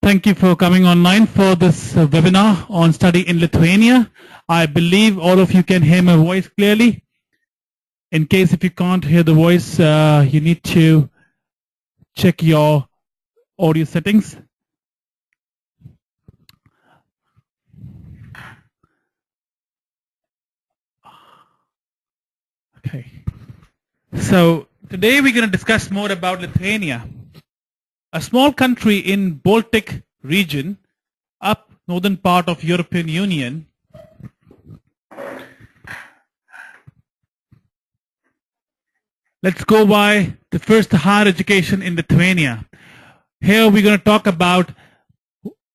Thank you for coming online for this webinar on study in Lithuania. I believe all of you can hear my voice clearly. In case if you can't hear the voice, you need to check your audio settings. Okay. So today we're going to discuss more about Lithuania, a small country in Baltic region, up northern part of European Union. Let's go by the first higher education in Lithuania. Here we're going to talk about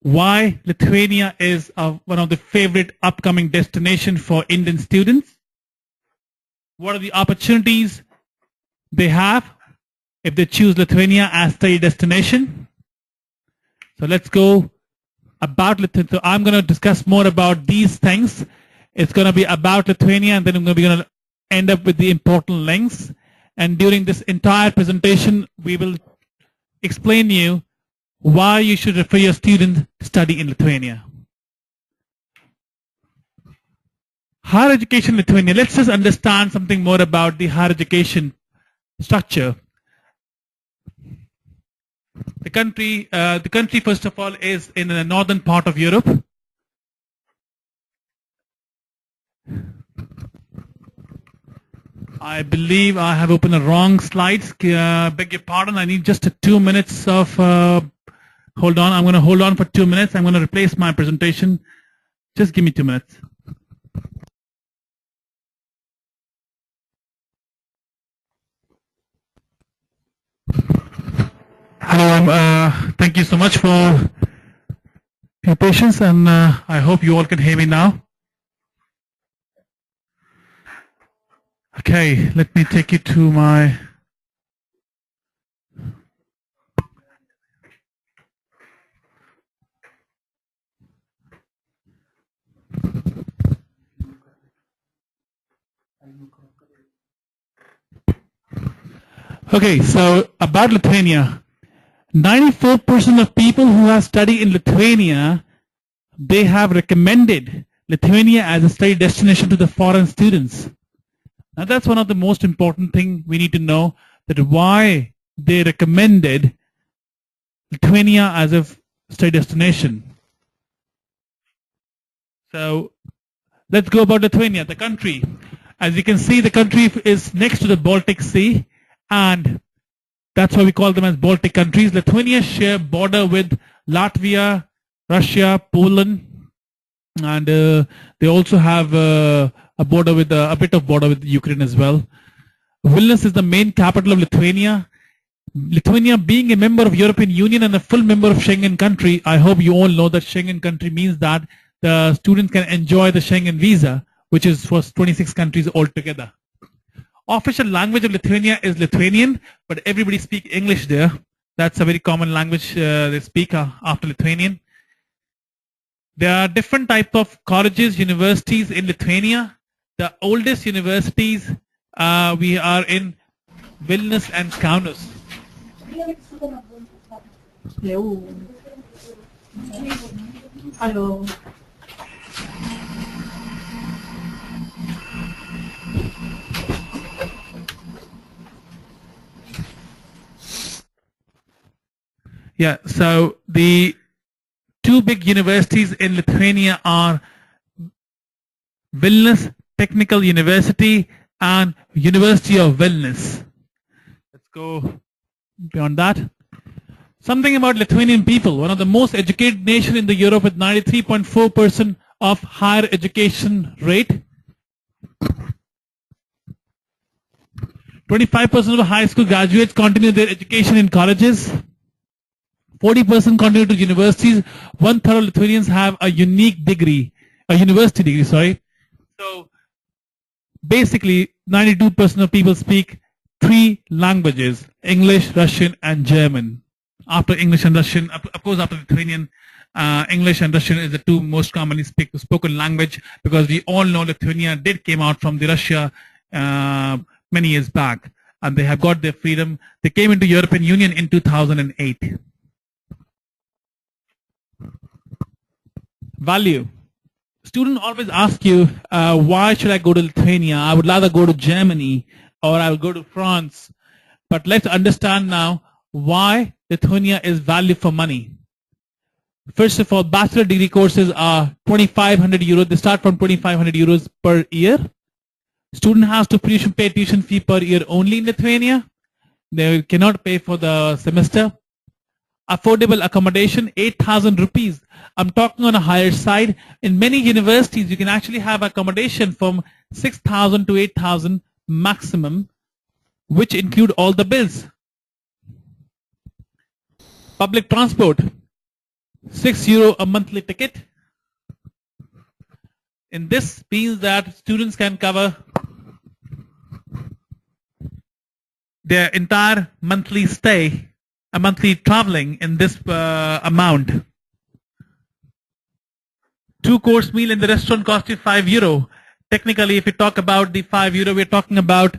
why Lithuania is one of the favorite upcoming destinations for Indian students. What are the opportunities they have if they choose Lithuania as study destination? So let's go about Lithuania. So I'm going to discuss more about these things. It's going to be about Lithuania, and then I'm going to end up with the important links. And during this entire presentation, we will explain to you why you should refer your students to study in Lithuania. Higher education in Lithuania. Let's just understand something more about the higher education structure. The country first of all is in the northern part of Europe. I believe I have opened the wrong slides. Beg your pardon. I need just 2 minutes of hold on. I'm going to hold on for 2 minutes. I'm going to replace my presentation. Just give me 2 minutes. Hello. Thank you so much for your patience, and I hope you all can hear me now. Okay, let me take you to my Okay, so about Lithuania. 94% of people who have studied in Lithuania, they have recommended Lithuania as a study destination to the foreign students. Now that's one of the most important things we need to know, that why they recommended Lithuania as a study destination. So let's go about Lithuania, the country. As you can see, the country is next to the Baltic Sea, and that's why we call them as Baltic countries. Lithuania share border with Latvia, Russia, Poland, and they also have a border with a bit of border with Ukraine as well. Vilnius is the main capital of Lithuania. Lithuania being a member of European Union and a full member of Schengen country, I hope you all know that Schengen country means that the students can enjoy the Schengen visa, which is for 26 countries altogether. Official language of Lithuania is Lithuanian, but everybody speaks English there. That's a very common language they speak after Lithuanian. There are different types of colleges, universities in Lithuania. The oldest universities we are in Vilnius and Kaunas. Hello. Yeah, so the two big universities in Lithuania are Vilnius Technical University and University of Vilnius. Let's go beyond that. Something about Lithuanian people, one of the most educated nation in the Europe with 93.4% of higher education rate. 25% of high school graduates continue their education in colleges. 40% continue to universities. 1/3 of Lithuanians have a unique degree, a university degree, sorry. So basically 92% of people speak 3 languages, English, Russian and German. After English and Russian, of course after Lithuanian, English and Russian is the 2 most commonly spoken language, because we all know Lithuania came out from the Russia many years back, and they have got their freedom. They came into European Union in 2008. Value. Student always ask you, why should I go to Lithuania? I would rather go to Germany or I will go to France. But let's understand now why Lithuania is value for money. First of all, bachelor degree courses are 2,500 euros. They start from 2,500 euros per year. Student has to pay tuition fee per year only in Lithuania. They cannot pay for the semester. Affordable accommodation, 8,000 rupees. I'm talking on a higher side. In many universities, you can actually have accommodation from 6,000 to 8,000 maximum, which include all the bills. Public transport, €6 a monthly ticket. And this means that students can cover their entire monthly stay, a monthly traveling in this amount. 2-course meal in the restaurant costs you €5. Technically, if we talk about the €5, we're talking about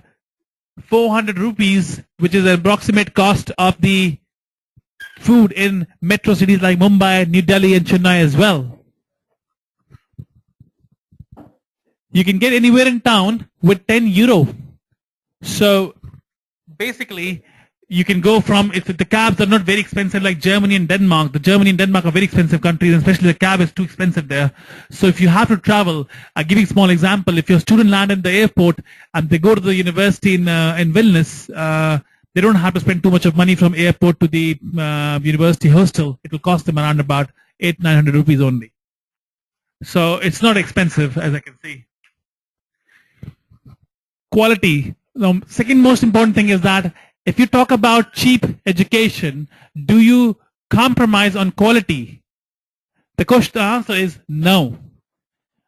400 rupees, which is an approximate cost of the food in metro cities like Mumbai, New Delhi, and Chennai as well. You can get anywhere in town with €10. So basically, you can go from, if the cabs are not very expensive like Germany and Denmark. The Germany and Denmark are very expensive countries, and especially the cab is too expensive there. So if you have to travel, I'll give you a small example. If your student land in the airport and they go to the university in Vilnius, they don't have to spend too much of money from airport to the university hostel. It will cost them around about 800-900 rupees only. So it's not expensive, as I can see. Quality. The second most important thing is that if you talk about cheap education, do you compromise on quality? The answer is no.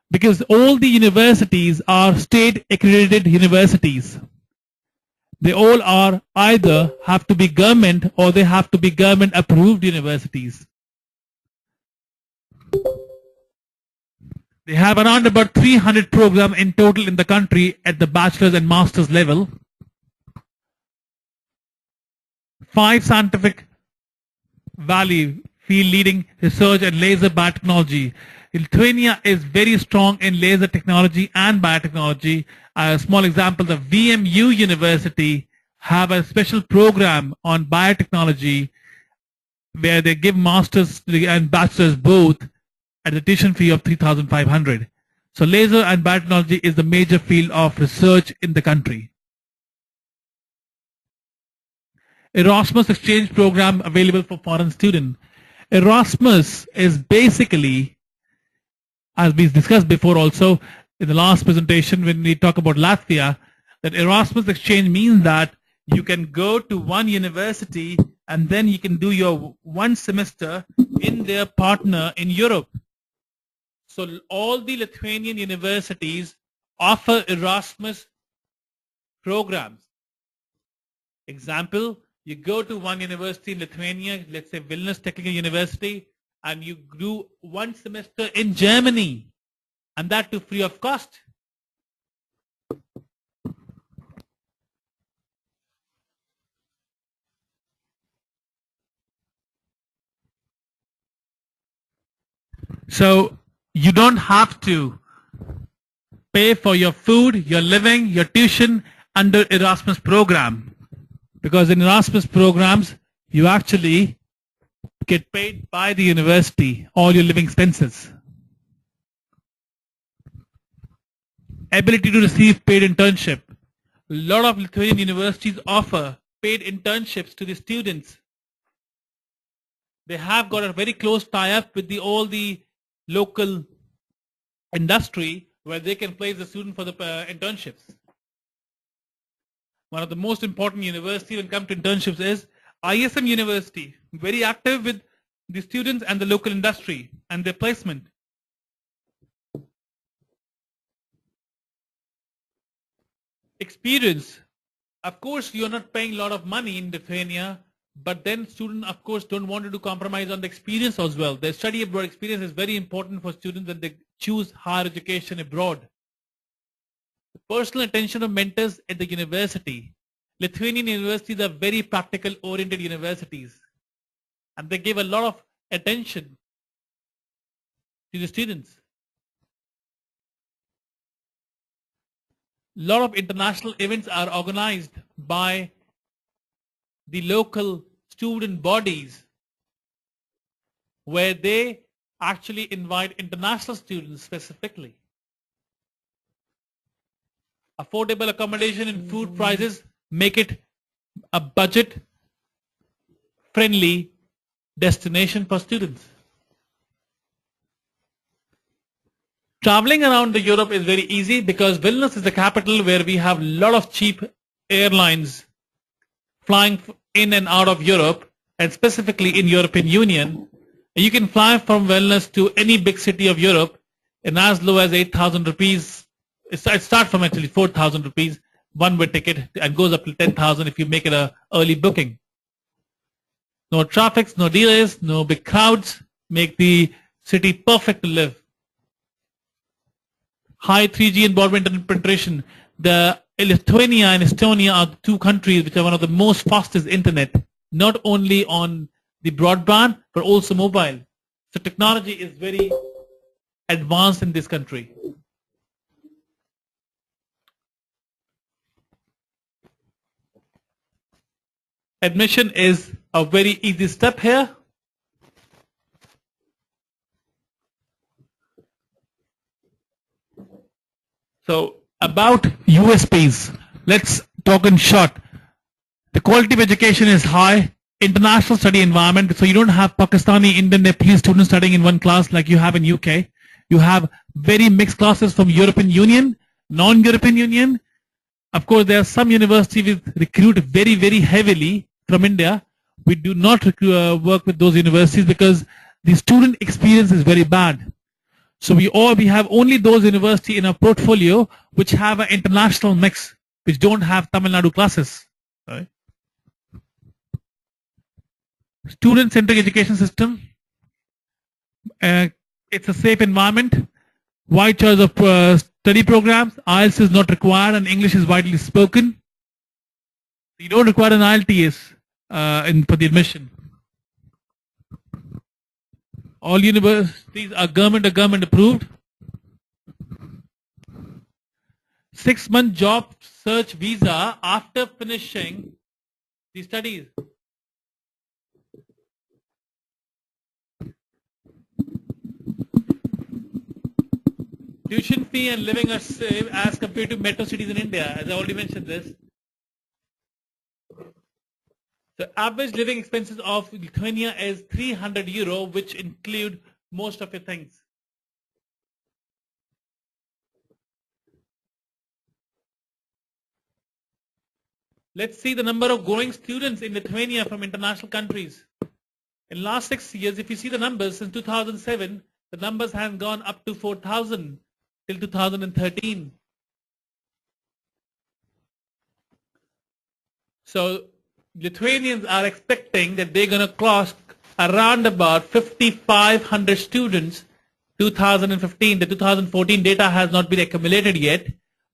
Because all the universities are state accredited universities. They all are either have to be government or they have to be government approved universities. They have around about 300 programs in total in the country at the bachelor's and master's level. 5 scientific value, field leading research and laser biotechnology. Lithuania is very strong in laser technology and biotechnology. A small example, the VMU University have a special program on biotechnology where they give master's and bachelor's both at the tuition fee of 3,500. So laser and biotechnology is the major field of research in the country. Erasmus exchange program available for foreign students. Erasmus is basically, as we discussed before also in the last presentation when we talk about Latvia, that Erasmus exchange means that you can go to one university and then you can do your one semester in their partner in Europe. So all the Lithuanian universities offer Erasmus programs. Example, you go to one university in Lithuania, let's say Vilnius Technical University, and you do one semester in Germany, and that too free of cost. So you don't have to pay for your food, your living, your tuition under Erasmus program. Because in Erasmus programs, you actually get paid by the university, all your living expenses. Ability to receive paid internship. A lot of Lithuanian universities offer paid internships to the students. They have got a very close tie-up with all the local industry where they can place the student for the internships. One of the most important universities when it comes to internships is ISM University, very active with the students and the local industry and their placement. Experience. Of course, you're not paying a lot of money in Lithuania, but then students, of course, don't want to compromise on the experience as well. The study abroad experience is very important for students that they choose higher education abroad. The personal attention of mentors at the university. Lithuanian universities are very practical oriented universities, and they give a lot of attention to the students. A lot of international events are organized by the local student bodies where they actually invite international students specifically. Affordable accommodation and food prices make it a budget friendly destination for students. Traveling around the Europe is very easy because Vilnius is the capital where we have a lot of cheap airlines flying in and out of Europe, and specifically in European Union. You can fly from Vilnius to any big city of Europe in as low as 8,000 rupees. It starts from actually 4,000 rupees one-way ticket and goes up to 10,000 if you make it a early booking. No traffic, no delays, no big crowds, make the city perfect to live. High 3G and broadband internet penetration. The Lithuania and Estonia are the two countries which are one of the most fastest internet, not only on the broadband but also mobile. So technology is very advanced in this country. Admission is a very easy step here. So about USPs, let's talk in short. The quality of education is high, international study environment, so you don't have Pakistani, Indian, Nepalese students studying in one class like you have in UK. You have very mixed classes from European Union, non-European Union. Of course, there are some universities which recruit very, very heavily from India. We do not work with those universities because the student experience is very bad. So we have only those universities in our portfolio which have an international mix, which don't have Tamil Nadu classes. Right? Student-centric education system. It's a safe environment. Wide choice of study programs. IELTS is not required and English is widely spoken. You don't require an IELTS for the admission. All universities are government approved. 6-month job search visa after finishing the studies. Tuition fee and living are safe as compared to metro cities in India, as I already mentioned this. The average living expenses of Lithuania is 300 euro, which include most of your things. Let's see the number of growing students in Lithuania from international countries. In the last 6 years, if you see the numbers, since 2007, the numbers have gone up to 4,000 till 2013. So Lithuanians are expecting that they're going to cross around about 5,500 students 2015. The 2014 data has not been accumulated yet,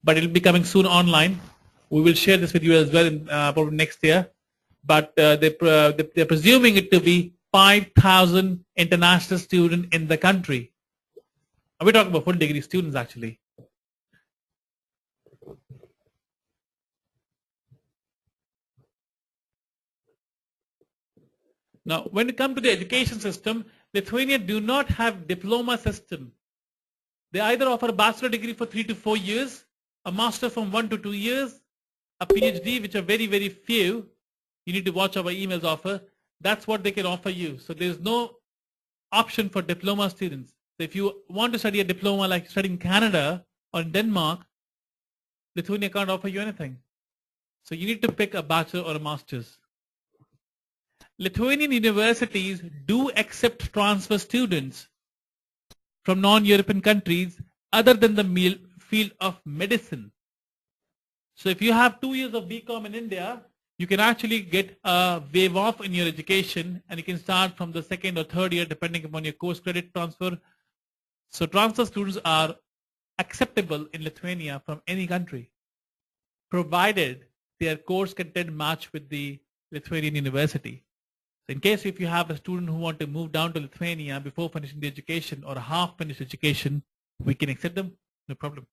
but it will be coming soon online. We will share this with you as well in probably next year. But they're presuming it to be 5,000 international students in the country. We're talking about full degree students actually. Now, when it comes to the education system, Lithuania do not have diploma system. They either offer a bachelor degree for 3 to 4 years, a master from 1 to 2 years, a PhD, which are very, very few. You need to watch our emails offer. That's what they can offer you. So there's no option for diploma students. So if you want to study a diploma like studying in Canada or in Denmark, Lithuania can't offer you anything. So you need to pick a bachelor or a master's. Lithuanian universities do accept transfer students from non-European countries other than the field of medicine. So if you have 2 years of BCom in India, you can actually get a waive off in your education and you can start from the 2nd or 3rd year depending upon your course credit transfer. So transfer students are acceptable in Lithuania from any country, provided their course content match with the Lithuanian university. In case if you have a student who want to move down to Lithuania before finishing the education or a half finished education, we can accept them, no problem.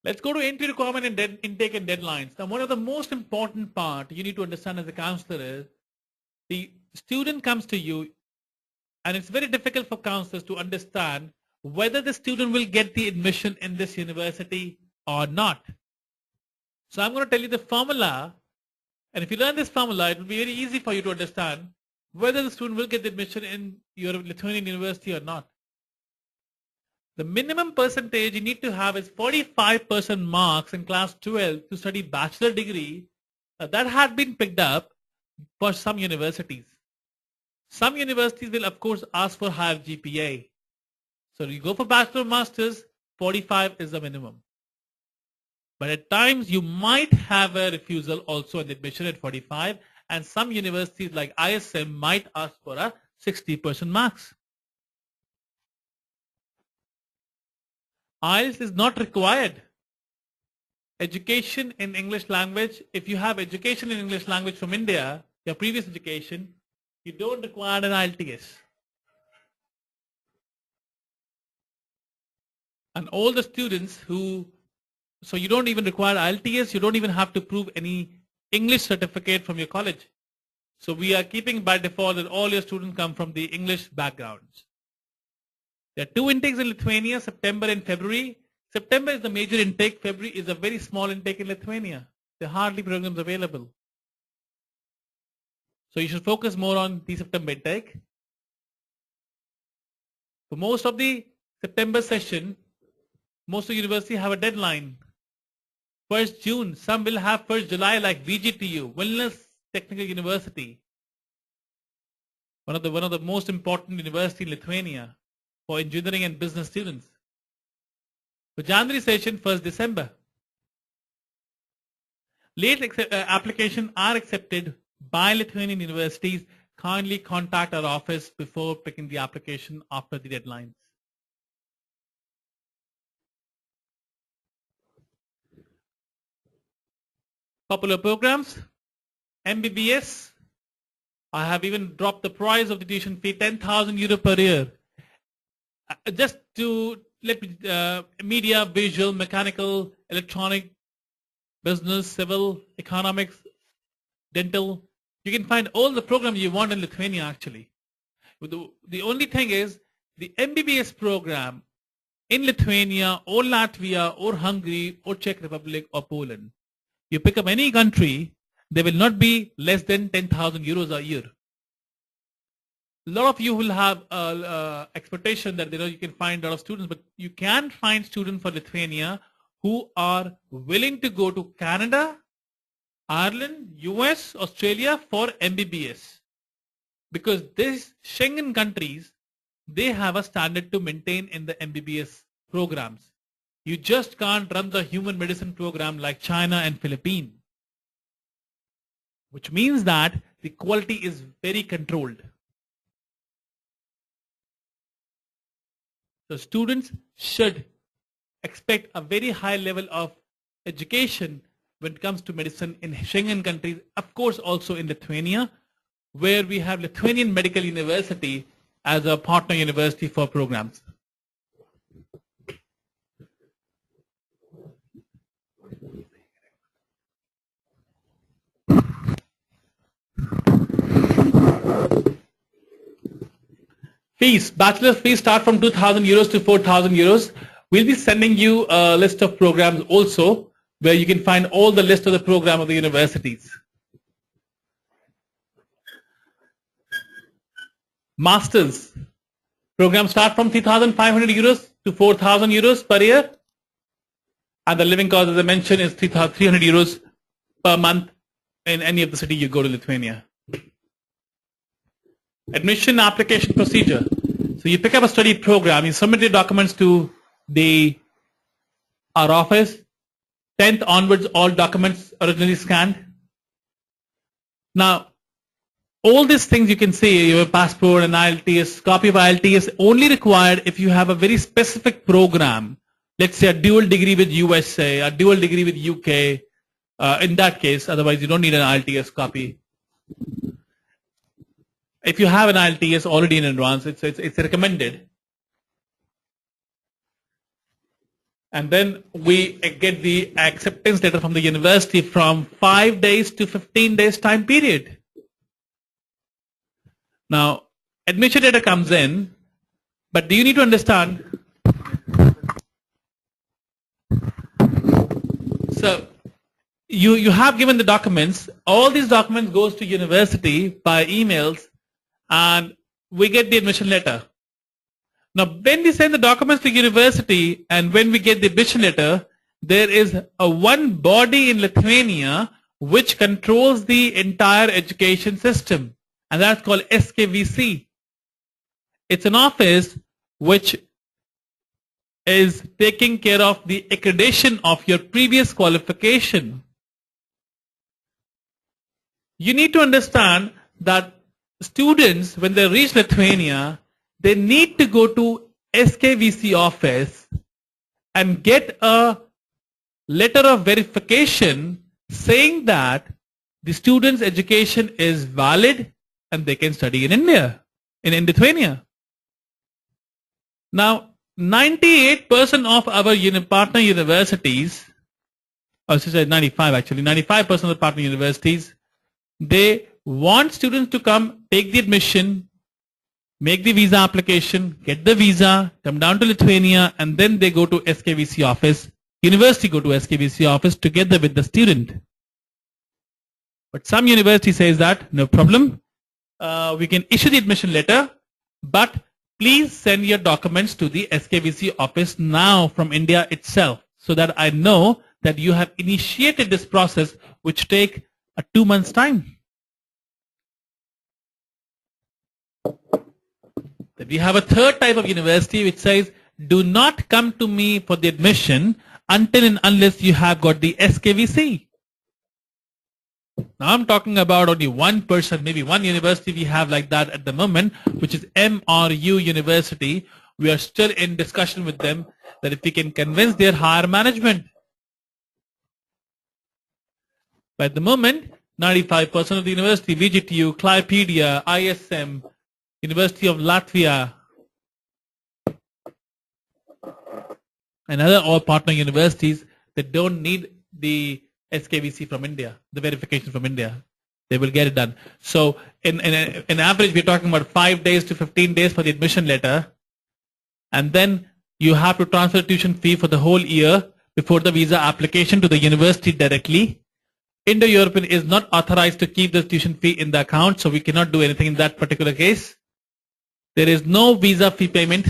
Let's go to entry requirement and intake and deadlines. Now, one of the most important part you need to understand as a counselor is the student comes to you, and it's very difficult for counselors to understand whether the student will get the admission in this university or not. So I'm going to tell you the formula, and if you learn this formula, it will be very easy for you to understand whether the student will get the admission in your Lithuanian university or not. The minimum percentage you need to have is 45% marks in class 12 to study bachelor degree. That had been picked up for some universities. Some universities will of course ask for higher GPA. So you go for bachelor or masters, 45 is the minimum. But at times you might have a refusal also in admission at 45, and some universities like ISM might ask for a 60% marks. IELTS is not required. Education in English language, if you have education in English language from India, your previous education, you don't require an IELTS. And all the students so you don't even require IELTS, you don't even have to prove any English certificate from your college. So we are keeping by default that all your students come from the English backgrounds. There are 2 intakes in Lithuania, September and February. September is the major intake. February is a very small intake in Lithuania. There are hardly programs available. So you should focus more on the September intake. For most of the September session, most of the universities have a deadline. 1st June, some will have 1st July like VGTU, Vilnius Technical University. One of the most important universities in Lithuania for engineering and business students. For January session, 1st December. Late applications are accepted by Lithuanian universities. Kindly contact our office before picking the application after the deadlines. Popular programs, MBBS. I have even dropped the price of the tuition fee, 10,000 euro per year. Just to let me, media, visual, mechanical, electronic, business, civil, economics, dental. You can find all the programs you want in Lithuania actually. The only thing is the MBBS program in Lithuania or Latvia or Hungary or Czech Republic or Poland. You pick up any country, they will not be less than 10,000 euros a year. A lot of you will have expectation that you can find a lot of students, but you can find students for Lithuania who are willing to go to Canada, Ireland, US, Australia for MBBS. Because these Schengen countries, they have a standard to maintain in the MBBS programs. You just can't run the human medicine program like China and Philippines. Which means that the quality is very controlled. So students should expect a very high level of education when it comes to medicine in Schengen countries, of course also in Lithuania, where we have Lithuanian Medical University as a partner university for programs. Fees, bachelor's fees start from 2,000 euros to 4,000 euros. We'll be sending you a list of programs also, where you can find all the list of the program of the universities. Masters programs start from 3,500 euros to 4,000 euros per year. And the living cost, as I mentioned, is 300 euros per month in any of the city you go to Lithuania. Admission application procedure. So you pick up a study program, you submit your documents to our office. 10th onwards, all documents originally scanned. Now, all these things you can see, your passport and IELTS, copy of IELTS, only required if you have a very specific program. Let's say a dual degree with USA, a dual degree with UK, in that case. Otherwise, you don't need an IELTS copy. If you have an IELTS already in advance, it's recommended. And then we get the acceptance letter from the university from 5 days to 15 days time period. Now, admission letter comes in, but do you need to understand? So, you have given the documents. All these documents goes to university by emails, and we get the admission letter. Now, when we send the documents to university and when we get the admission letter, there is one body in Lithuania which controls the entire education system, and that's called SKVC. It's an office which is taking care of the accreditation of your previous qualification. You need to understand that students, when they reach Lithuania, they need to go to SKVC office and get a letter of verification saying that the student's education is valid and they can study in India, in Lithuania. Now, 98% of our partner universities, or should I say 95 actually, 95% of the partner universities, they want students to come, take the admission, make the visa application, get the visa, come down to Lithuania, and then they go to SKVC office. University go to SKVC office together with the student. But some university says that, no problem, we can issue the admission letter, but please send your documents to the SKVC office now from India itself, so that I know that you have initiated this process, which take 2 months time. We have a third type of university which says, do not come to me for the admission until and unless you have got the SKVC. Now I'm talking about only one person, maybe one university we have like that at the moment, which is MRU University. We are still in discussion with them that if we can convince their higher management. But at the moment, 95% of the university, VGTU, Clipedia, ISM, University of Latvia, and other all partner universities that don't need the SKVC from India, the verification from India. They will get it done. So in average, we're talking about 5 days to 15 days for the admission letter. And then you have to transfer tuition fee for the whole year before the visa application to the university directly. Indo-European is not authorized to keep the tuition fee in the account, so we cannot do anything in that particular case. There is no visa fee payment.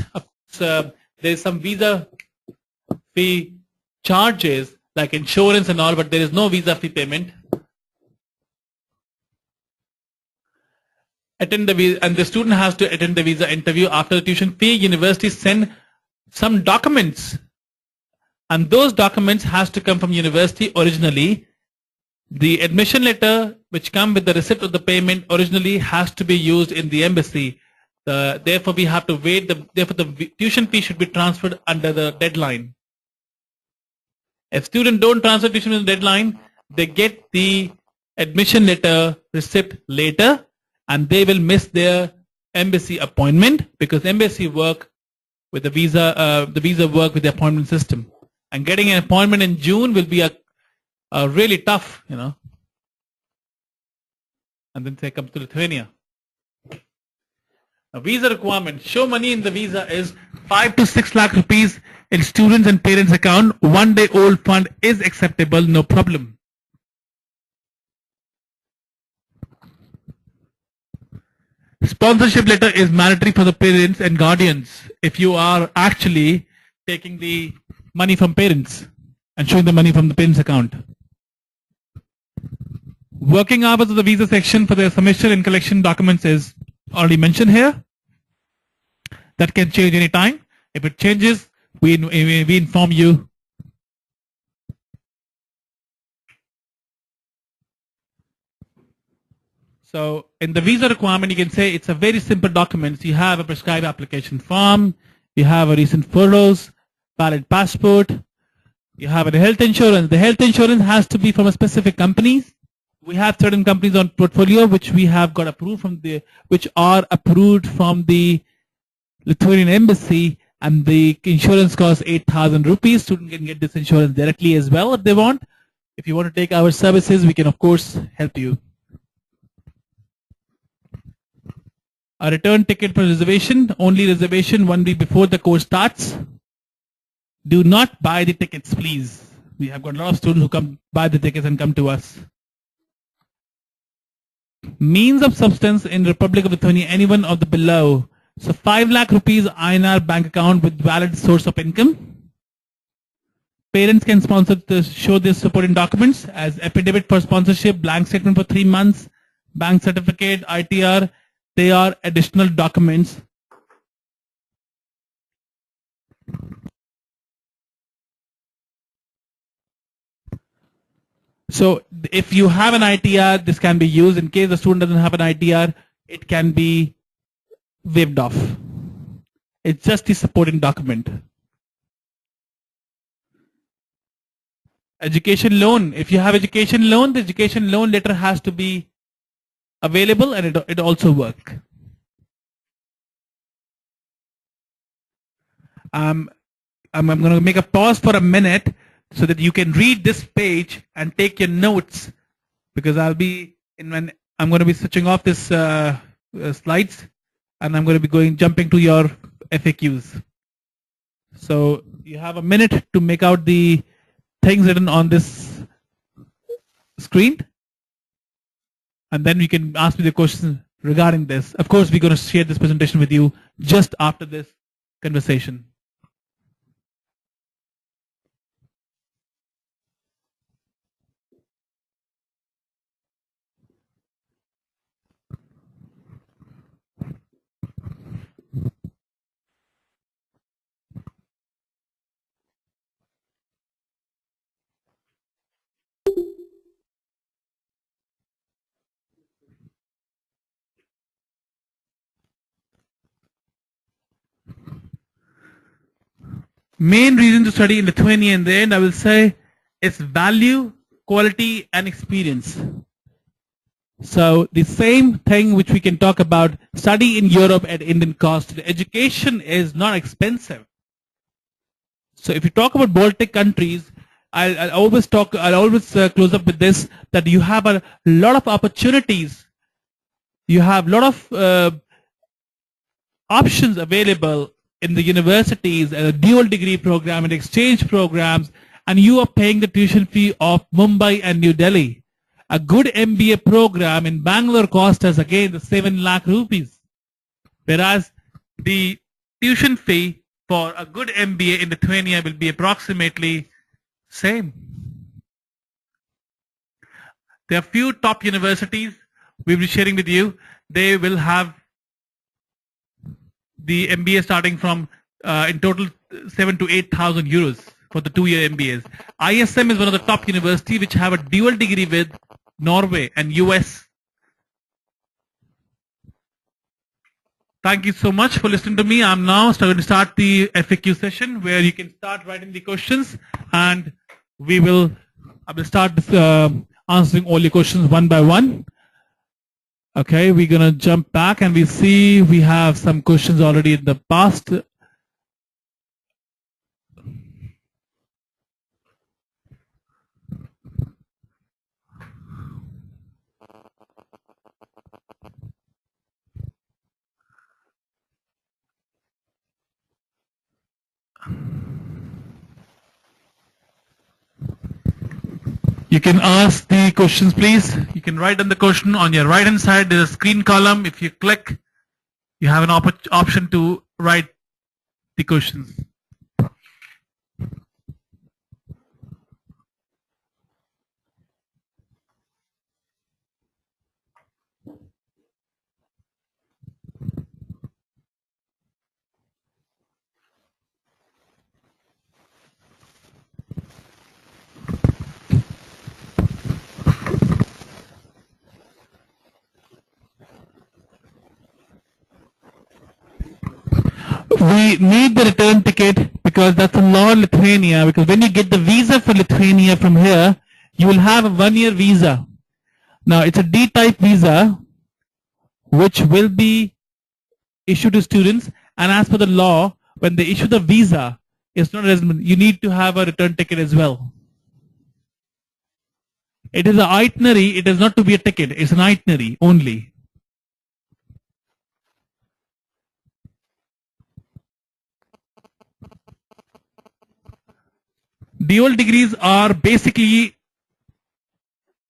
There is some visa fee charges like insurance and all, but there is no visa fee payment. Attend the visa, and the student has to attend the visa interview. After the tuition fee, universities send some documents, and those documents has to come from university originally. The admission letter, which come with the receipt of the payment, originally has to be used in the embassy. Therefore, we have to wait. Therefore, the tuition fee should be transferred under the deadline. If students don't transfer tuition in the deadline, they get the admission letter receipt later, and they will miss their embassy appointment, because embassy work with the visa work with the appointment system. And getting an appointment in June will be a really tough, And then they come to Lithuania. A visa requirement. Show money in the visa is 5 to 6 lakh rupees in students and parents account. 1 day old fund is acceptable, no problem. Sponsorship letter is mandatory for the parents and guardians if you are actually taking the money from parents and showing the money from the parents account. Working hours of the visa section for the submission and collection documents is already mentioned here. That can change any time. If it changes, we inform you. So in the visa requirement, you can say it's a very simple document. You have a prescribed application form, you have a recent photos, valid passport, You have a health insurance. The health insurance has to be from a specific companies. We have certain companies on portfolio which we have got approved from which are approved from the Lithuanian embassy, and the insurance costs 8,000 rupees. Student can get this insurance directly as well if they want. If you want to take our services, we can of course help you. A return ticket for reservation, only reservation 1 week before the course starts. Do not buy the tickets, please. We have got a lot of students who come buy the tickets and come to us. Means of substance in Republic of Lithuania, any one of the below. So 5 lakh rupees INR bank account with valid source of income. Parents can sponsor to show their supporting documents as affidavit for sponsorship, blank statement for 3 months, bank certificate, ITR. They are additional documents. So if you have an ITR, this can be used. In case the student doesn't have an ITR, it can be waived off. It's just the supporting document. Education loan. If you have education loan, the education loan letter has to be available, and it also work. I'm going to make a pause for a minute so that you can read this page and take your notes, because I'm going to be switching off this slides, and I'm going to be jumping to your FAQs. So you have a minute to make out the things written on this screen, and then you can ask me the questions regarding this. Of course, we're going to share this presentation with you just after this conversation. Main reason to study in Lithuania, in the end, I will say, is value, quality, and experience. So the same thing which we can talk about, study in Europe at Indian cost. The education is not expensive. So if you talk about Baltic countries, I'll always close up with this, that you have a lot of opportunities. You have a lot of options available in the universities, a dual degree program and exchange programs, and you are paying the tuition fee of Mumbai and New Delhi. A good MBA program in Bangalore costs us again the 7 lakh rupees, whereas the tuition fee for a good MBA in Lithuania will be approximately same. There are few top universities we'll be sharing with you. They will have the MBA starting from in total 7,000 to 8,000 euros for the 2-year MBAs. ISM is one of the top universities which have a dual degree with Norway and US. Thank you so much for listening to me. I'm now going to start the FAQ session where you can start writing the questions, and I will start answering all your questions one by one. Okay, we're going to jump back and we see we have some questions already in the past. You can ask the questions, please. You can write down the question on your right hand side. There's a screen column. If you click, you have an option to write the questions. We need the return ticket because that's the law in Lithuania. Because when you get the visa for Lithuania from here, you will have a 1-year visa. Now it's a D-type visa, which will be issued to students. And as per the law, when they issue the visa, it's not a resident. You need to have a return ticket as well. It is an itinerary. It is not to be a ticket. It's an itinerary only. Dual degrees are basically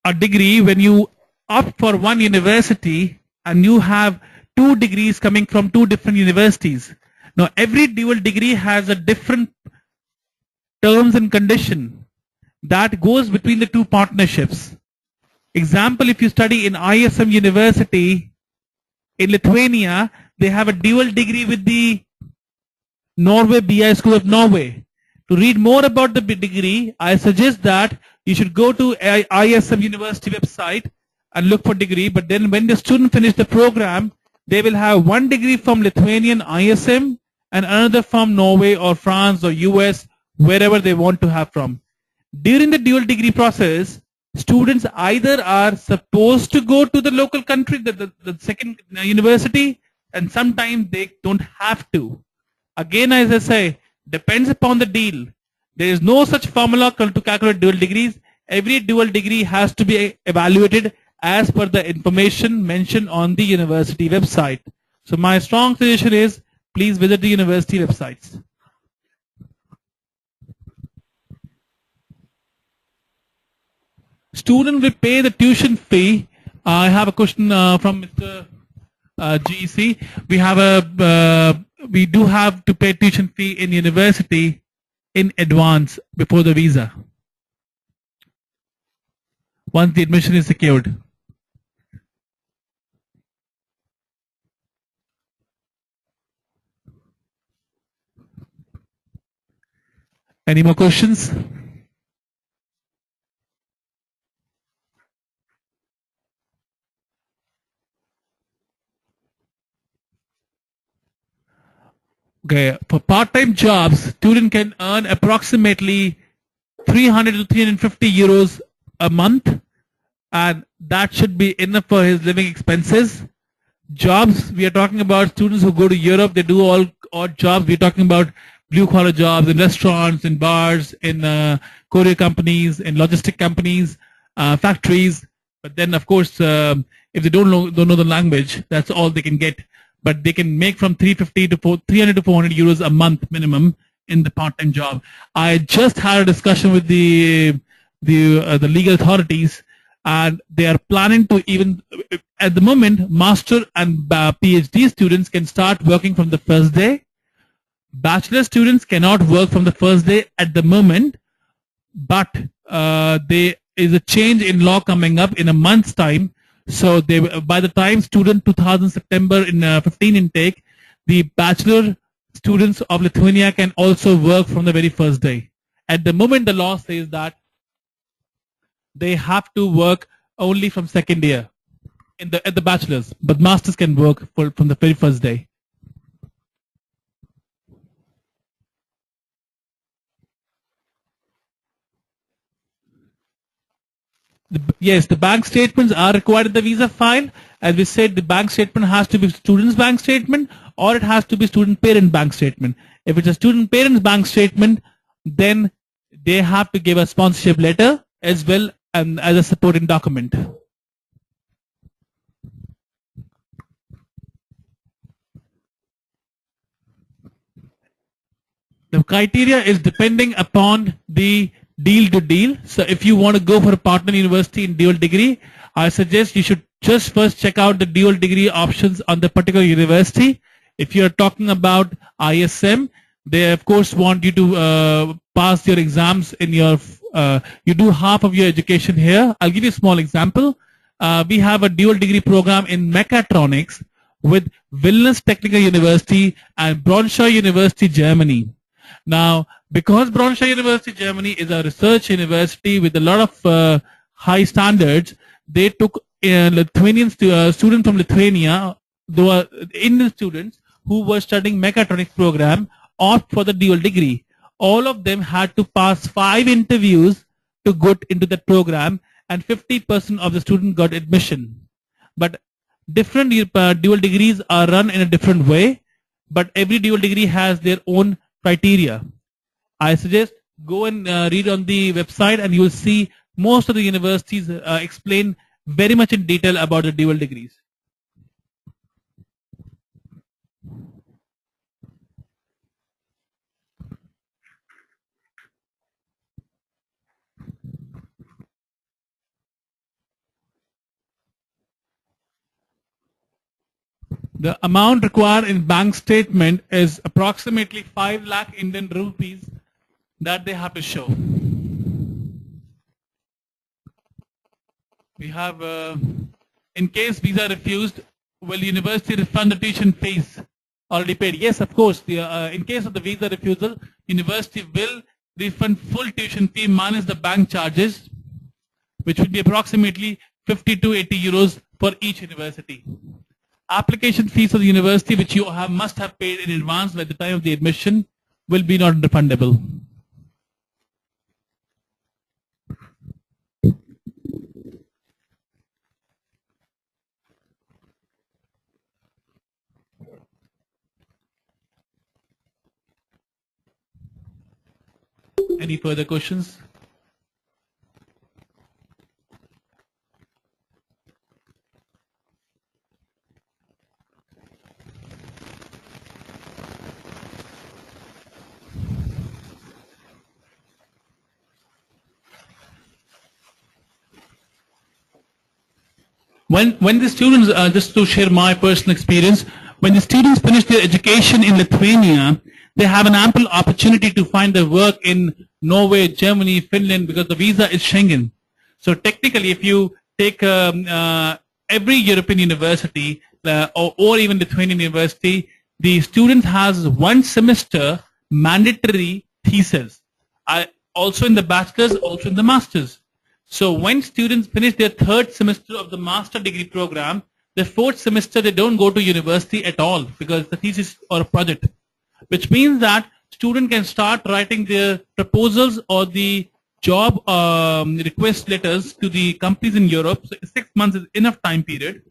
a degree when you opt for one university and you have 2 degrees coming from 2 different universities. Now every dual degree has a different terms and condition that goes between the 2 partnerships. Example, if you study in ISM University in Lithuania, they have a dual degree with the Norway BI School of Norway. To read more about the degree, I suggest that you should go to ISM University website and look for degree. But then when the student finish the program, they will have 1 degree from Lithuanian ISM and another from Norway or France or US, wherever they want to have from. During the dual degree process, students either are supposed to go to the local country, the second university, and sometimes they don't have to. Again, as I say, depends upon the deal. There is no such formula to calculate dual degrees. Every dual degree has to be evaluated as per the information mentioned on the university website. So my strong suggestion is, please visit the university websites. Student will pay the tuition fee. I have a question from Mr. GEC. We do have to pay tuition fee in university in advance before the visa, once the admission is secured. Any more questions? Okay, for part-time jobs, student can earn approximately 300 to 350 euros a month, and that should be enough for his living expenses. Jobs, we are talking about students who go to Europe, they do all odd jobs. We're talking about blue-collar jobs in restaurants, in bars, in courier companies, in logistic companies, factories. But then, of course, if they don't know the language, that's all they can get. But they can make from 300 to 400 euros a month minimum in the part-time job. I just had a discussion with the legal authorities, and they are planning to even, at the moment, master and PhD students can start working from the first day. Bachelor students cannot work from the first day at the moment, but there is a change in law coming up in a month's time. So by the time student 2000 September in 15 intake, the bachelor students of Lithuania can also work from the very first day. At the moment, the law says that they have to work only from second year at the bachelor's, but masters can work from the very first day. Yes, the bank statements are required in the visa file. As we said, the bank statement has to be student's bank statement, or it has to be student parent bank statement. If it's a student parent's bank statement, then they have to give a sponsorship letter as well as a supporting document. The criteria is depending upon the deal to deal. So if you want to go for a partner university in dual degree, I suggest you should just first check out the dual degree options on the particular university. If you're talking about ISM, they of course want you to pass your exams in your, you do half of your education here. I'll give you a small example. We have a dual degree program in mechatronics with Vilnius Technical University and Braunschweig University, Germany. Now, because Braunschweig University, Germany is a research university with a lot of high standards, they took Lithuanian students from Lithuania, though Indian students who were studying mechatronics program, opt for the dual degree. all of them had to pass 5 interviews to get into that program, and 50% of the students got admission. But different dual degrees are run in a different way, but every dual degree has their own criteria. I suggest go and read on the website, and you will see most of the universities explain very much in detail about the dual degrees. The amount required in bank statement is approximately 5 lakh Indian rupees that they have to show. We have, in case visa refused, will university refund the tuition fees already paid? Yes, of course. In case of the visa refusal, university will refund full tuition fee minus the bank charges, which would be approximately 50 to 80 euros for each university. Application fees of the university, which you must have paid in advance by the time of the admission, will be not refundable. Any further questions? When the students, just to share my personal experience, when the students finish their education in Lithuania, they have an ample opportunity to find their work in Norway, Germany, Finland, because the visa is Schengen. So technically, if you take every European university or even Lithuanian university, the student has 1 semester mandatory thesis. Also in the bachelor's, also in the master's. So when students finish their 3rd semester of the master degree program, the 4th semester they don't go to university at all because the thesis or a project, which means that student can start writing their proposals or the job request letters to the companies in Europe. So 6 months is enough time period,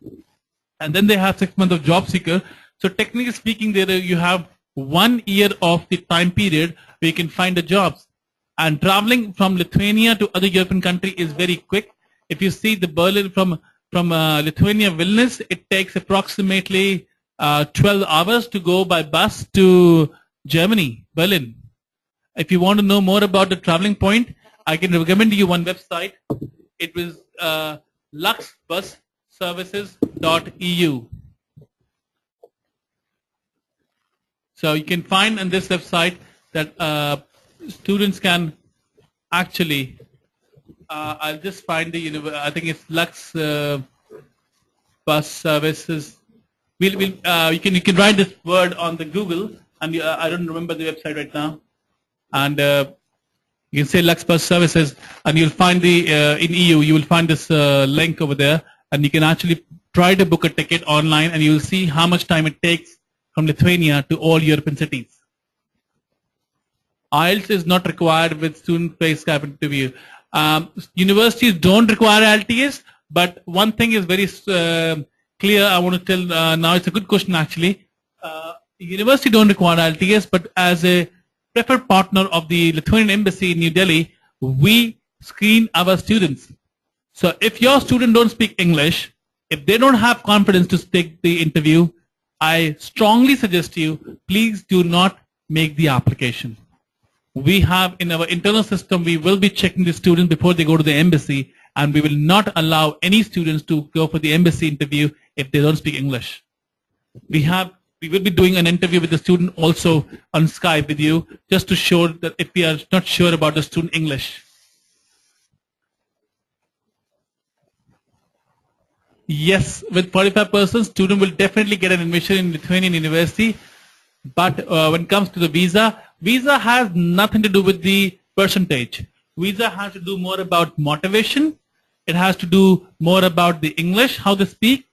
and then they have 6 months of job seeker. So technically speaking, there you have 1 year of the time period where you can find the jobs. And traveling from Lithuania to other European country is very quick. If you see the Berlin from Lithuania, Vilnius, it takes approximately 12 hours to go by bus to Germany, Berlin. If you want to know more about the traveling point, I can recommend you one website. It was luxbusservices.eu. So you can find on this website that students can actually, I'll just find the, I think it's Lux Bus Services. You can write this word on the Google, and I don't remember the website right now. And you can say Lux Bus Services, and you'll find the in EU. You will find this link over there, and you can actually try to book a ticket online, and you'll see how much time it takes from Lithuania to all European cities. IELTS is not required with student-based Skype interview. Universities don't require IELTS, but one thing is very clear. I want to tell now. It's a good question actually. University don't require IELTS, but as a preferred partner of the Lithuanian Embassy in New Delhi, we screen our students. So if your student don't speak English, if they don't have confidence to take the interview, I strongly suggest you, please do not make the application. We have in our internal system, we will be checking the students before they go to the embassy, and we will not allow any students to go for the embassy interview if they don't speak English. We will be doing an interview with the student also on Skype with you, just to show that if we are not sure about the student English. Yes, with 45%, student will definitely get an admission in Lithuanian university. But when it comes to the visa, visa has nothing to do with the percentage. Visa has to do more about motivation. It has to do more about the English, how they speak,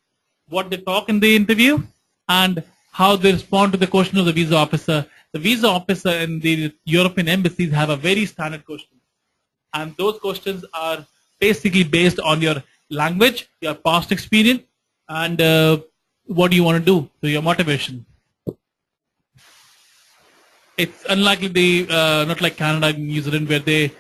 what they talk in the interview, and how they respond to the question of the visa officer. the visa officer in the European embassies have a very standard question. And those questions are basically based on your language, your past experience, and what do you want to do, so your motivation. It's unlikely not like Canada and New Zealand where they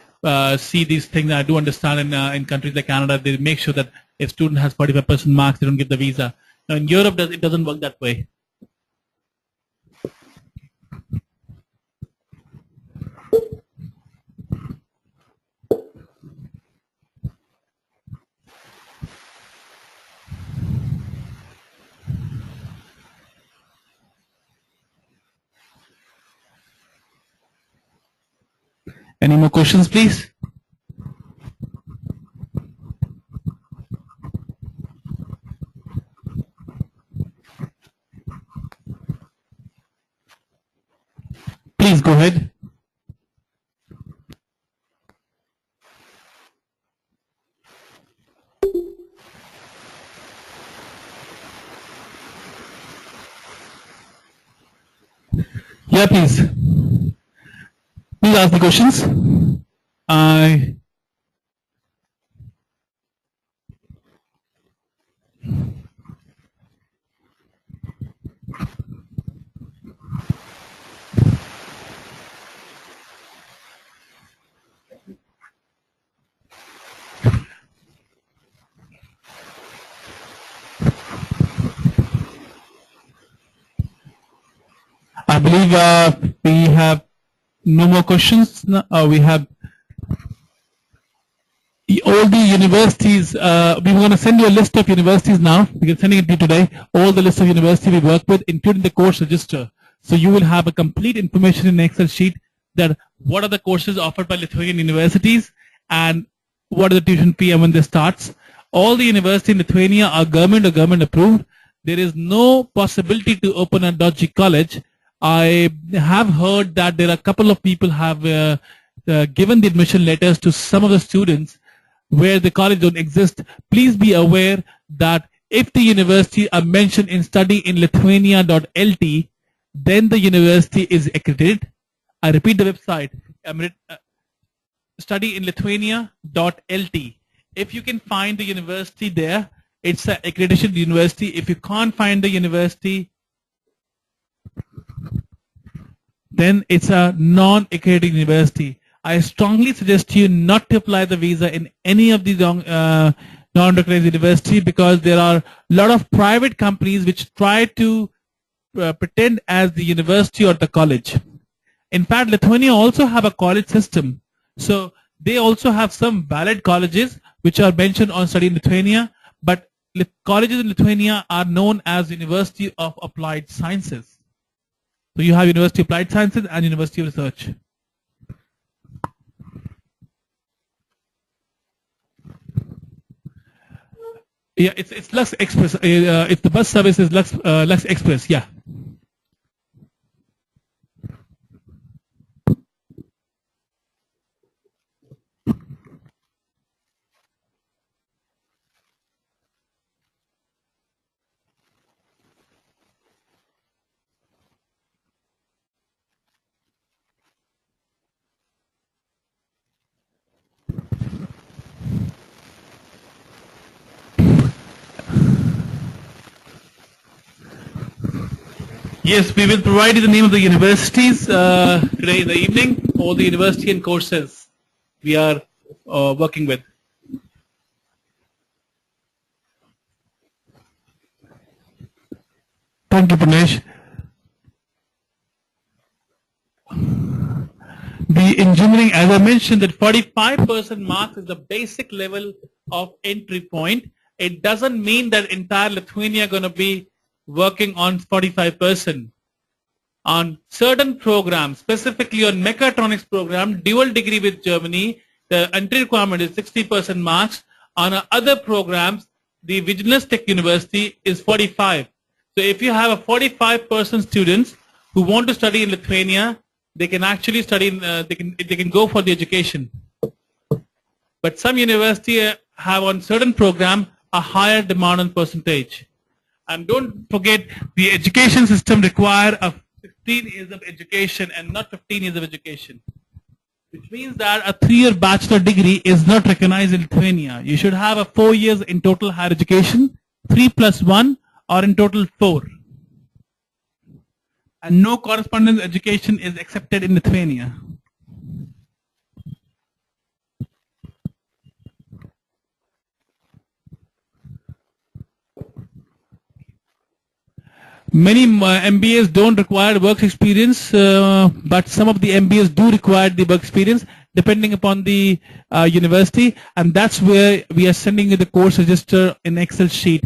see these things. I do understand in countries like Canada, they make sure that if student has 45% marks, they don't give the visa. Now in Europe, it doesn't work that way. Any more questions, please? Please go ahead. Yeah, please. Please ask the questions. I believe we have no more questions. We have all the universities. We're going to send you a list of universities now. We're sending it to you today. All the list of universities we work with, including the course register. So you will have a complete information in an Excel sheet that what are the courses offered by Lithuanian universities and what is the tuition fee and when they starts. All the universities in Lithuania are government or government approved. There is no possibility to open a dodgy college. I have heard that there are a couple of people have given the admission letters to some of the students where the college don't exist. Please be aware that if the university are mentioned in study in Lithuania.lt, then the university is accredited. I repeat the website, study in Lithuania.lt. If you can find the university there, it's an accredited university. If you can't find the university, then it's a non-accredited university. I strongly suggest you not to apply the visa in any of these non-recognized universities because there are a lot of private companies which try to pretend as the university or the college. In fact, Lithuania also have a college system. So they also have some valid colleges which are mentioned on Study in Lithuania, but colleges in Lithuania are known as University of Applied Sciences. So you have University of Applied Sciences and University of Research. Yeah, it's Lux Express. If the bus service is Lux Express, yeah. Yes, we will provide you the name of the universities today in the evening, or the university and courses we are working with. Thank you, Pranesh. The engineering, as I mentioned, that 45% marks is the basic level of entry point. It doesn't mean that entire Lithuania are going to be working on 45%. On certain programs, specifically on mechatronics program, dual degree with Germany, the entry requirement is 60% marks. On other programs, the Vigilance Tech University is 45. So if you have a 45% students who want to study in Lithuania, they can actually study in, they can go for the education. But some universities have on certain program a higher demand on percentage. And don't forget, the education system require a 15 years of education and not 15 years of education. Which means that a 3-year bachelor degree is not recognized in Lithuania. You should have a 4 years in total higher education, 3 plus 1, or in total 4. And no correspondence education is accepted in Lithuania. Many MBAs don't require work experience, but some of the MBAs do require the work experience depending upon the university, and that's where we are sending you the course register in Excel sheet.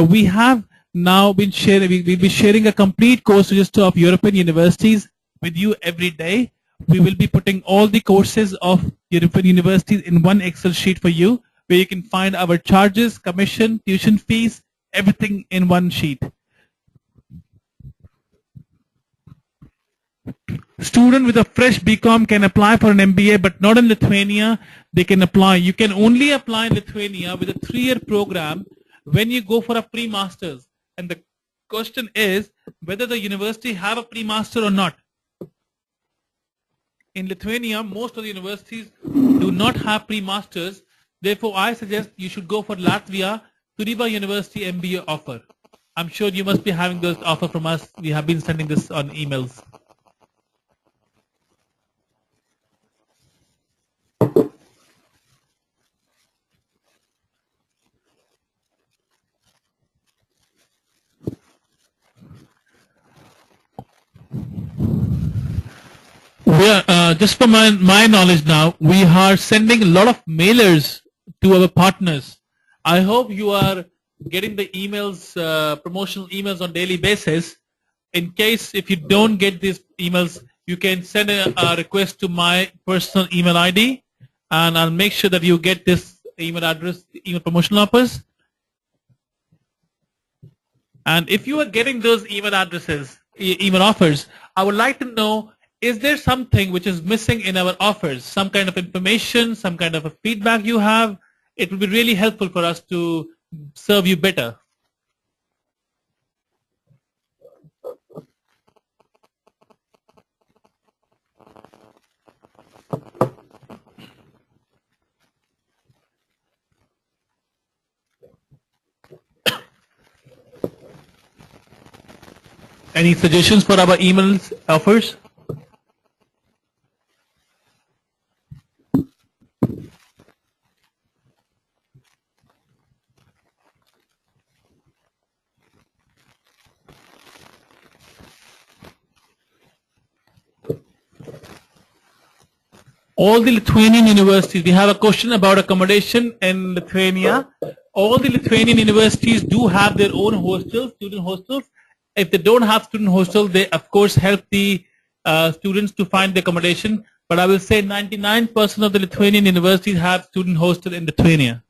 We have now been sharing, we'll be sharing a complete course register of European universities with you every day. We will be putting all the courses of European universities in one Excel sheet for you, where you can find our charges, commission, tuition fees, everything in one sheet. Student with a fresh BCom can apply for an MBA, but not in Lithuania. They can apply. You can only apply in Lithuania with a 3-year program when you go for a pre-masters. And the question is whether the university have a pre-master or not. In Lithuania, most of the universities do not have pre-masters. Therefore, I suggest you should go for Latvia, Turiba University MBA offer. I'm sure you must be having those offer from us. We have been sending this on emails. We are, just for my knowledge now, we are sending a lot of mailers to our partners. I hope you are getting the emails, promotional emails on daily basis. In case if you don't get these emails, you can send a request to my personal email ID, and I'll make sure that you get this email address, email promotional offers. And if you are getting those email addresses, email offers, I would like to know, is there something which is missing in our offers? Some kind of information, some kind of a feedback you have? It will be really helpful for us to serve you better. Any suggestions for our emails offers? All the Lithuanian universities, we have a question about accommodation in Lithuania. All the Lithuanian universities do have their own hostels, student hostels. If they don't have student hostels, they of course help the students to find the accommodation. But I will say 99% of the Lithuanian universities have student hostel in Lithuania.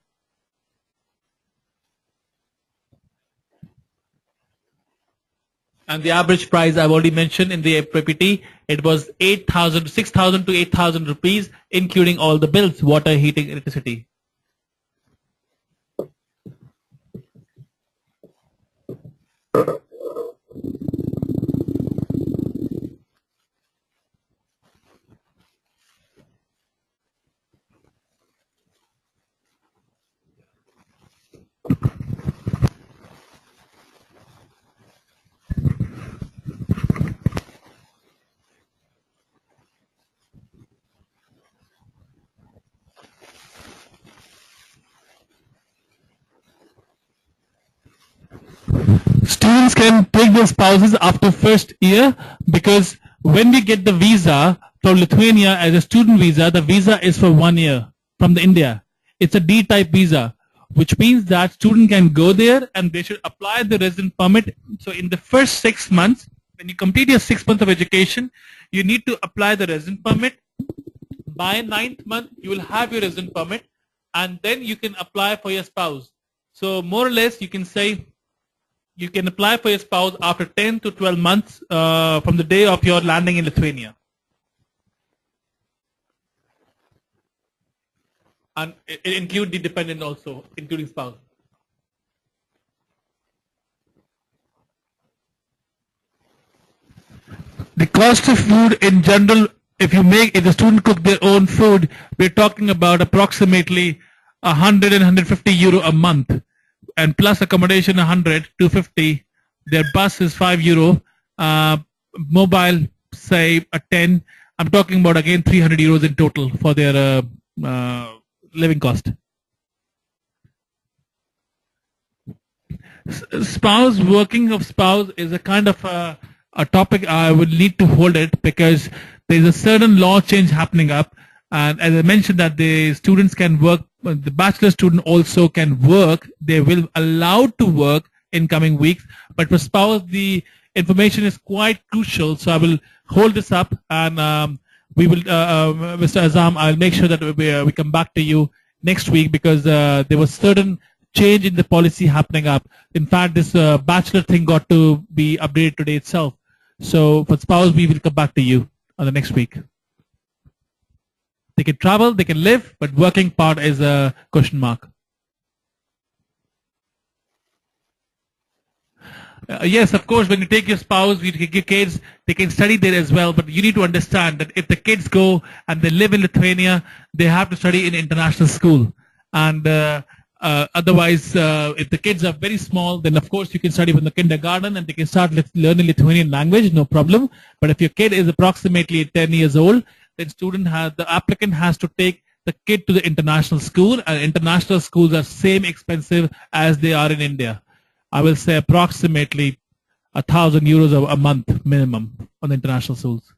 And the average price I've already mentioned in the PPT, it was 6,000 to 8,000 rupees, including all the bills, water, heating, electricity. Students can take their spouses after first year, because when we get the visa from Lithuania as a student visa, the visa is for 1 year from the India. It's a D-type visa, which means that student can go there and they should apply the resident permit. So in the first 6 months, when you complete your 6 months of education, you need to apply the resident permit. By 9th month, you will have your resident permit, and then you can apply for your spouse. So more or less, you can say you can apply for your spouse after 10 to 12 months from the day of your landing in Lithuania. And it includes the dependent also, including spouse. cost of food in general, if the student cook their own food, we're talking about approximately 100 and 150 euro a month, and plus accommodation 100, 250. Their bus is 5 euro, mobile say a 10. I'm talking about again 300 euros in total for their living cost. Working of spouse is a kind of a topic I would need to hold it, because there's a certain law change happening up, and as I mentioned that the students can work, the bachelor student also can work. They will allowed to work in coming weeks, but for spouse the information is quite crucial, so I will hold this up, and we will Mr. Azam, I'll make sure that we come back to you next week, because there was certain change in the policy happening up. In fact, this bachelor thing got to be updated today itself. So for spouse, we will come back to you on the next week. They can travel, they can live, but working part is a question mark. Yes, of course, when you take your spouse, you take your kids, they can study there as well, but you need to understand that if the kids go and they live in Lithuania, they have to study in international school. And otherwise, if the kids are very small, then of course you can study from the kindergarten and they can start learning Lithuanian language, no problem. But if your kid is approximately 10 years old, then the applicant has to take the kid to the international school, and international schools are same expensive as they are in India. I will say approximately 1,000 euros a month minimum on the international schools.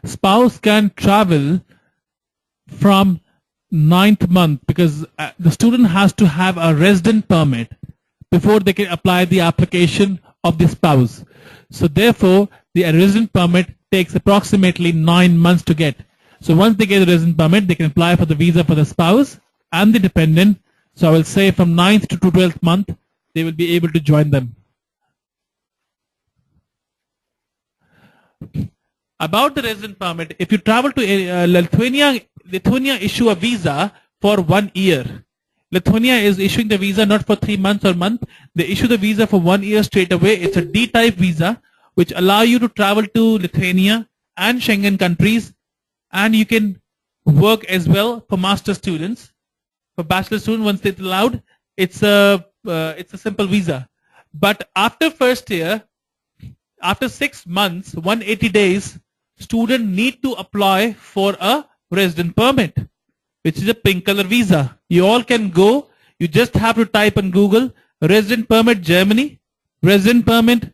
Spouse can travel from 9th month, because the student has to have a resident permit before they can apply the application of the spouse. So therefore, the resident permit takes approximately 9 months to get. So once they get the resident permit, they can apply for the visa for the spouse and the dependent. So I will say from 9th to 12th month, they will be able to join them. About the resident permit, if you travel to Lithuania issue a visa for 1 year. Lithuania is issuing the visa not for 3 months or month. They issue the visa for 1 year straight away. It's a D-type visa, which allow you to travel to Lithuania and Schengen countries, and you can work as well for master students. For bachelor students, once it's allowed, it's a simple visa. But after first year, after 6 months, 180 days, student need to apply for a resident permit, which is a pink color visa. You all can go. You just have to type on Google resident permit Germany, resident permit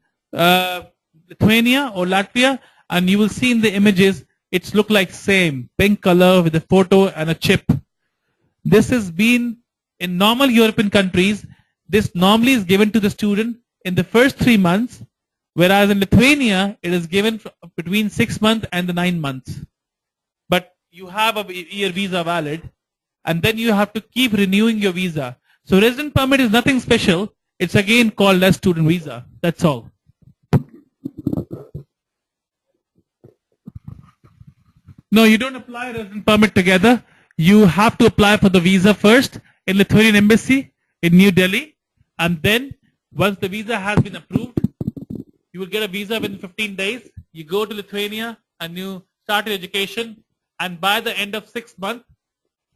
Lithuania or Latvia, and you will see in the images it's look like same pink color with a photo and a chip. This has been in normal European countries. This normally is given to the student in the first 3 months, whereas in Lithuania it is given between 6 months and the 9 months. But you have a year visa valid, and then you have to keep renewing your visa. So resident permit is nothing special. It's again called as student visa. That's all. No, you don't apply a resident permit together. You have to apply for the visa first in Lithuanian embassy in New Delhi, and then once the visa has been approved, you will get a visa within 15 days. You go to Lithuania and you start your education, and by the end of 6 months,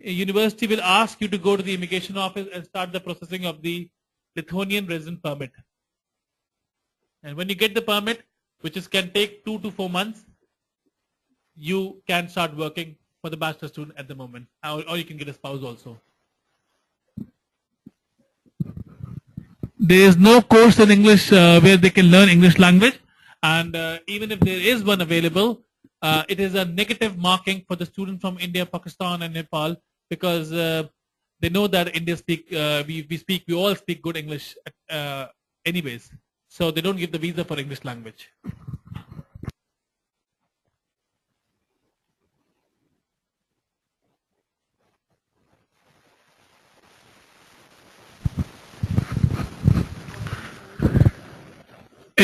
a university will ask you to go to the immigration office and start the processing of the Lithuanian resident permit. And when you get the permit, which can take 2 to 4 months, you can start working for the bachelor student at the moment, or you can get a spouse also. There is no course in English where they can learn English language, and even if there is one available, it is a negative marking for the students from India, Pakistan, and Nepal, because they know that India we all speak good English anyways, so they don't give the visa for English language.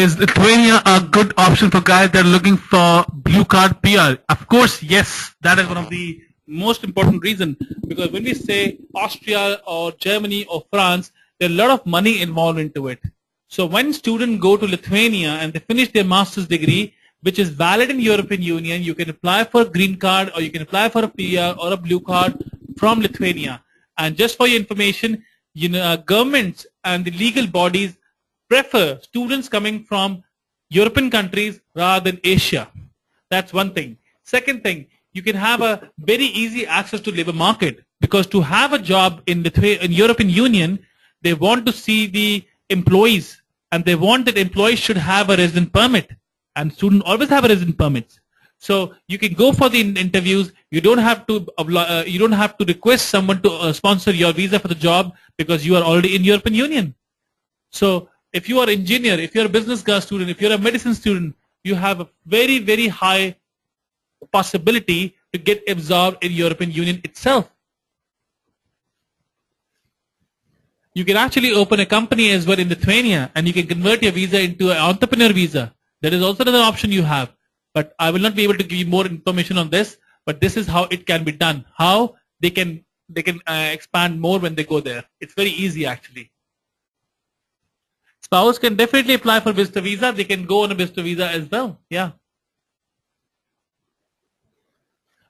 Is Lithuania a good option for guys that are looking for blue card PR? Of course, yes. That is one of the most important reason, because when we say Austria or Germany or France, there are a lot of money involved into it. So when students go to Lithuania and they finish their master's degree, which is valid in European Union, you can apply for a green card or you can apply for a PR or a blue card from Lithuania. And just for your information, governments and the legal bodies prefer students coming from European countries rather than Asia. That's one thing. Second thing, you can have a very easy access to labor market, because to have a job in European Union, they want to see the employees, and they want that employees should have a resident permit, and students always have a resident permit. So you can go for the interviews. You don't have to request someone to sponsor your visa for the job, because you are already in European Union. So if you are an engineer, if you're a business student, if you're a medicine student, you have a very, very high possibility to get absorbed in European Union itself. You can actually open a company as well in Lithuania, and you can convert your visa into an entrepreneur visa. That is also another option you have. But I will not be able to give you more information on this. But this is how it can be done. How they can expand more when they go there. It's very easy actually. Spouse can definitely apply for visitor visa. They can go on a visitor visa as well. Yeah.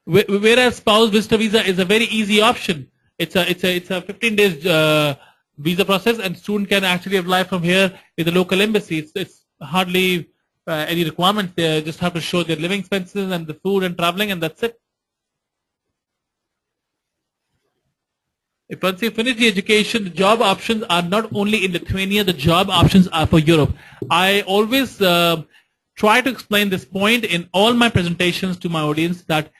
Whereas spouse visitor visa is a very easy option. It's a 15 days visa process, and student can actually apply from here in the local embassy. It's hardly any requirements there. Just have to show their living expenses and the food and traveling, and that's it. If once you finish the education, the job options are not only in Lithuania, the job options are for Europe. I always try to explain this point in all my presentations to my audience, that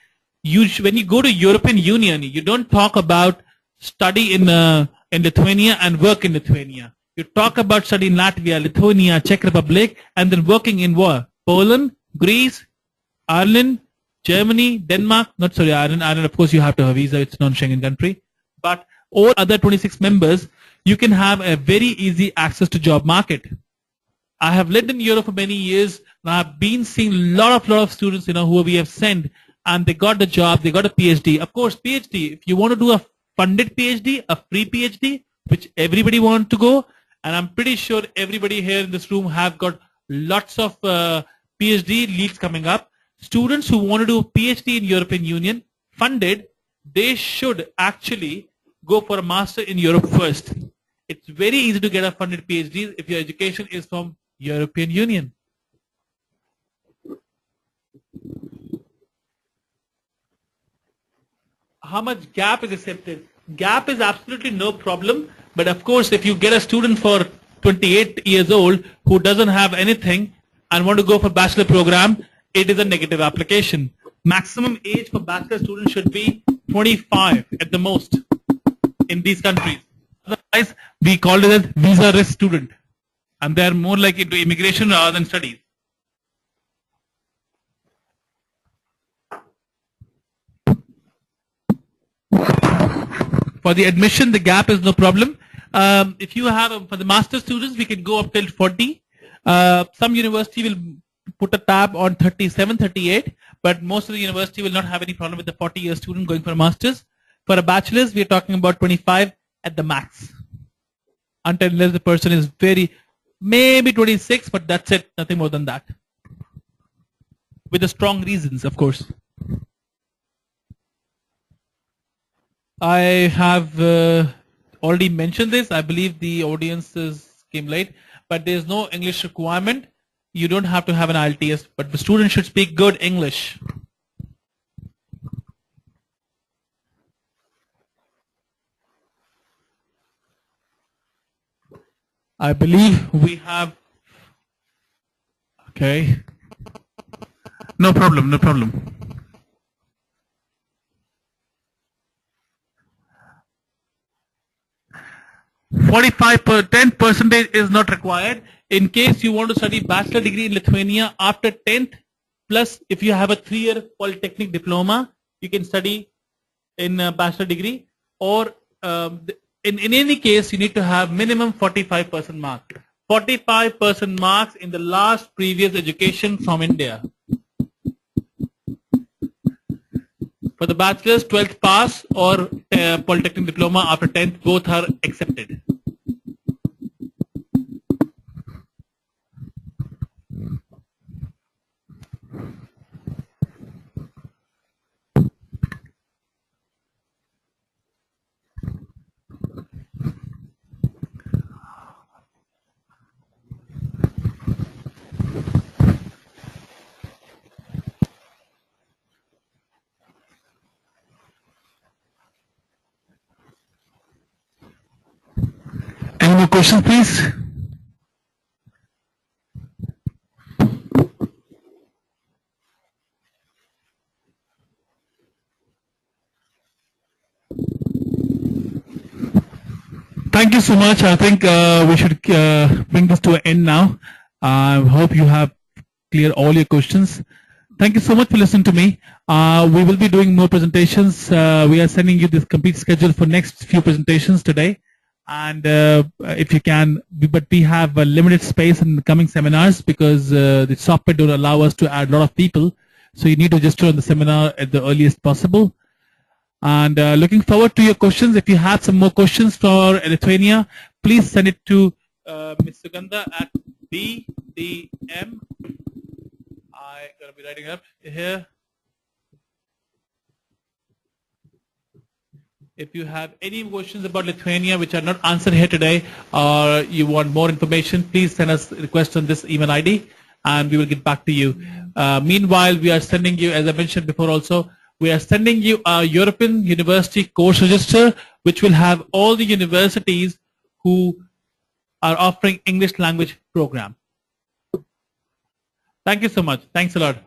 when you go to European Union, you don't talk about study in Lithuania and work in Lithuania. You talk about study in Latvia, Lithuania, Czech Republic, and then working in what? Poland, Greece, Ireland, Germany, Denmark. Not sorry, Ireland. Ireland, of course, you have to have a visa. It's non-Schengen country. But all other 26 members, you can have a very easy access to job market. I have lived in Europe for many years, and I've been seeing a lot of students, who we have sent, and they got the job, they got a PhD. Of course, PhD, if you want to do a funded PhD, a free PhD, which everybody wants to go, and I'm pretty sure everybody here in this room have got lots of PhD leads coming up. Students who want to do a PhD in European Union, funded, they should actually go for a master in Europe first. It's very easy to get a funded PhD if your education is from European Union. How much gap is accepted? Gap is absolutely no problem, but of course if you get a student for 28 years old who doesn't have anything and want to go for bachelor program, it is a negative application. Maximum age for bachelor students should be 25 at the most in these countries. Otherwise, we call it as visa risk student, and they are more like into immigration rather than studies. For the admission, the gap is no problem. If you have for the master students, we can go up till 40. Some university will put a tab on 37, 38, but most of the university will not have any problem with the 40-year student going for a master's. For a bachelor's, we are talking about 25 at the max, unless the person is maybe 26, but that's it, nothing more than that. With the strong reasons, of course. I have already mentioned this. I believe the audiences came late, but there is no English requirement. You don't have to have an IELTS, but the student should speak good English. I believe we have. Okay. No problem, no problem. 10% is not required. In case you want to study bachelor degree in Lithuania after 10th, plus if you have a 3-year polytechnic diploma, you can study in a bachelor degree, or in any case, you need to have minimum 45% mark. 45% marks in the last previous education from India. For the bachelor's, 12th pass or polytechnic diploma after 10th, both are accepted. Any more questions, please? Thank you so much. I think we should bring this to an end now. I hope you have cleared all your questions. Thank you so much for listening to me. We will be doing more presentations. We are sending you this complete schedule for next few presentations today. And if you can, but we have a limited space in the coming seminars because the software don't allow us to add a lot of people. So you need to register on the seminar at the earliest possible. And looking forward to your questions. If you have some more questions for Lithuania, please send it to Ms. Sugandha at BDM. I'm going to be writing up here. If you have any questions about Lithuania which are not answered here today, or you want more information, please send us a request on this email ID and we will get back to you. Meanwhile, we are sending you, as I mentioned before also, we are sending you a European University course register which will have all the universities who are offering English language program. Thank you so much. Thanks a lot.